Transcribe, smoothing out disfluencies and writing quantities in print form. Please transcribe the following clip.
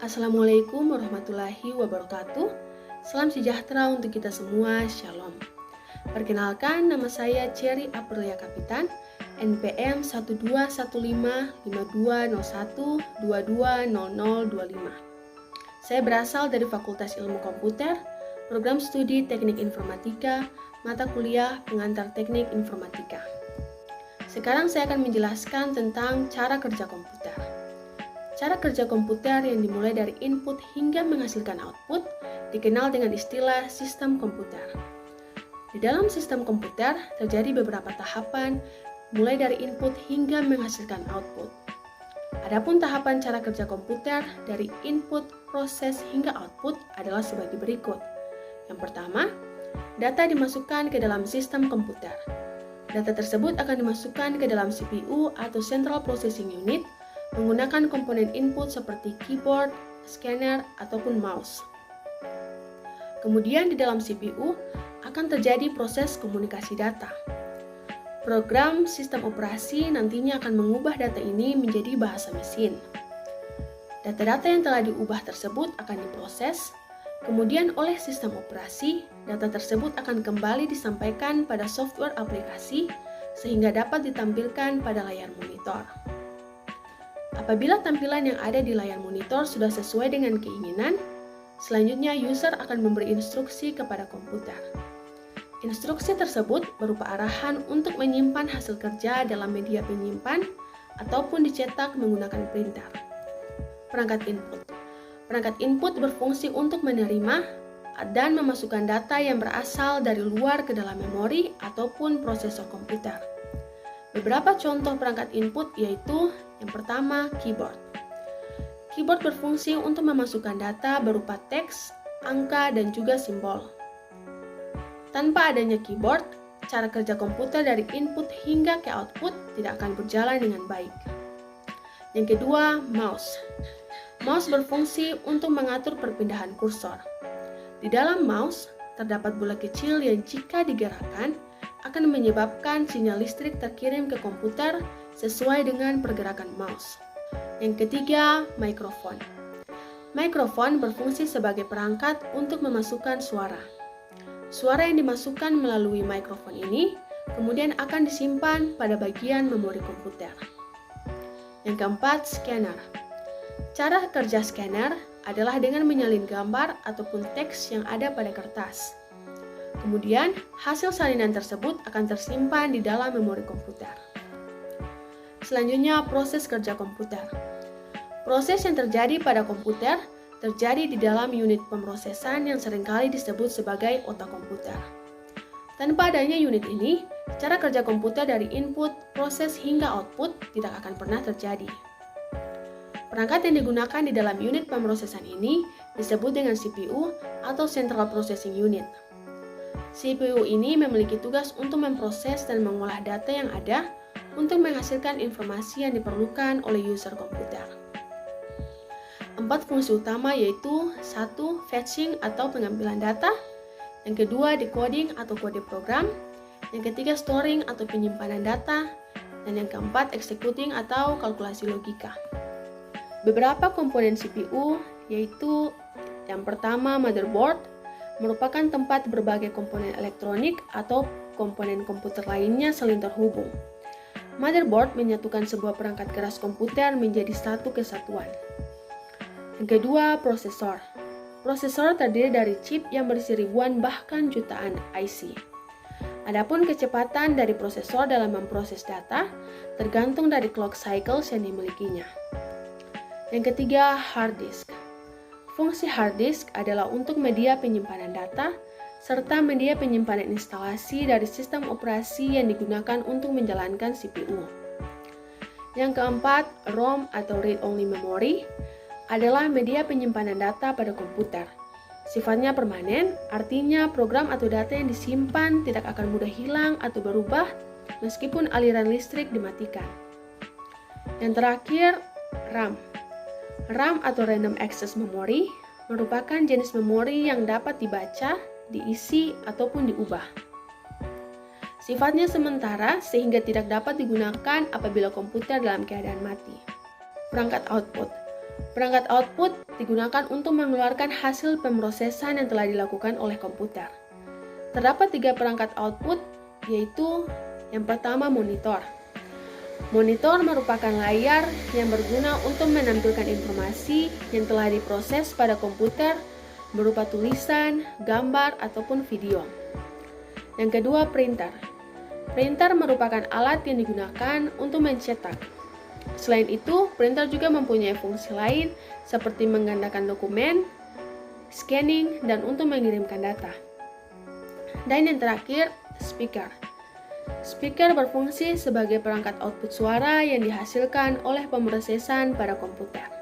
Assalamualaikum warahmatullahi wabarakatuh. Salam sejahtera untuk kita semua, Shalom. Perkenalkan, nama saya Cherry Aprilia Kapitan, NPM 12155201220025. Saya berasal dari Fakultas Ilmu Komputer, Program Studi Teknik Informatika, mata kuliah Pengantar Teknik Informatika. Sekarang saya akan menjelaskan tentang cara kerja komputer. Cara kerja komputer yang dimulai dari input hingga menghasilkan output dikenal dengan istilah sistem komputer. Di dalam sistem komputer terjadi beberapa tahapan mulai dari input hingga menghasilkan output. Adapun tahapan cara kerja komputer dari input, proses, hingga output adalah sebagai berikut. Yang pertama, data dimasukkan ke dalam sistem komputer. Data tersebut akan dimasukkan ke dalam CPU atau Central Processing Unit menggunakan komponen input seperti keyboard, scanner, ataupun mouse. Kemudian di dalam CPU akan terjadi proses komunikasi data. Program sistem operasi nantinya akan mengubah data ini menjadi bahasa mesin. Data-data yang telah diubah tersebut akan diproses, kemudian oleh sistem operasi, data tersebut akan kembali disampaikan pada software aplikasi sehingga dapat ditampilkan pada layar monitor. Apabila tampilan yang ada di layar monitor sudah sesuai dengan keinginan, selanjutnya user akan memberi instruksi kepada komputer. Instruksi tersebut berupa arahan untuk menyimpan hasil kerja dalam media penyimpan ataupun dicetak menggunakan printer. Perangkat input. Perangkat input berfungsi untuk menerima dan memasukkan data yang berasal dari luar ke dalam memori ataupun prosesor komputer. Beberapa contoh perangkat input yaitu yang pertama, keyboard. Keyboard berfungsi untuk memasukkan data berupa teks, angka, dan juga simbol. Tanpa adanya keyboard, cara kerja komputer dari input hingga ke output tidak akan berjalan dengan baik. Yang kedua, mouse. Mouse berfungsi untuk mengatur perpindahan kursor. Di dalam mouse, terdapat bola kecil yang jika digerakkan, akan menyebabkan sinyal listrik terkirim ke komputer sesuai dengan pergerakan mouse. Yang ketiga, mikrofon. Mikrofon berfungsi sebagai perangkat untuk memasukkan suara. Suara yang dimasukkan melalui mikrofon ini kemudian akan disimpan pada bagian memori komputer. Yang keempat, scanner. Cara kerja scanner adalah dengan menyalin gambar ataupun teks yang ada pada kertas. Kemudian, hasil salinan tersebut akan tersimpan di dalam memori komputer. Selanjutnya, proses kerja komputer. Proses yang terjadi pada komputer terjadi di dalam unit pemrosesan yang seringkali disebut sebagai otak komputer. Tanpa adanya unit ini, cara kerja komputer dari input, proses, hingga output tidak akan pernah terjadi. Perangkat yang digunakan di dalam unit pemrosesan ini disebut dengan CPU atau Central Processing Unit. CPU ini memiliki tugas untuk memproses dan mengolah data yang ada untuk menghasilkan informasi yang diperlukan oleh user komputer. 4 fungsi utama yaitu 1. Fetching atau pengambilan data, yang kedua decoding atau kode program, yang ketiga storing atau penyimpanan data, dan yang keempat executing atau kalkulasi logika. Beberapa komponen CPU yaitu yang pertama motherboard, merupakan tempat berbagai komponen elektronik atau komponen komputer lainnya saling terhubung. Motherboard menyatukan sebuah perangkat keras komputer menjadi satu kesatuan. Yang kedua, prosesor. Prosesor terdiri dari chip yang berisi ribuan bahkan jutaan IC. Adapun kecepatan dari prosesor dalam memproses data tergantung dari clock cycles yang dimilikinya. Yang ketiga, hard disk. Fungsi hard disk adalah untuk media penyimpanan data, serta media penyimpanan instalasi dari sistem operasi yang digunakan untuk menjalankan CPU. Yang keempat, ROM atau read-only memory, adalah media penyimpanan data pada komputer. Sifatnya permanen, artinya program atau data yang disimpan tidak akan mudah hilang atau berubah meskipun aliran listrik dimatikan. Yang terakhir, RAM. RAM atau Random Access Memory merupakan jenis memori yang dapat dibaca, diisi, ataupun diubah. Sifatnya sementara sehingga tidak dapat digunakan apabila komputer dalam keadaan mati. Perangkat output. Perangkat output digunakan untuk mengeluarkan hasil pemrosesan yang telah dilakukan oleh komputer. Terdapat 3 perangkat output, yaitu yang pertama monitor. Monitor merupakan layar yang berguna untuk menampilkan informasi yang telah diproses pada komputer berupa tulisan, gambar, ataupun video. Yang kedua, printer. Printer merupakan alat yang digunakan untuk mencetak. Selain itu, printer juga mempunyai fungsi lain seperti menggandakan dokumen, scanning, dan untuk mengirimkan data. Dan yang terakhir, speaker. Speaker berfungsi sebagai perangkat output suara yang dihasilkan oleh pemrosesan pada komputer.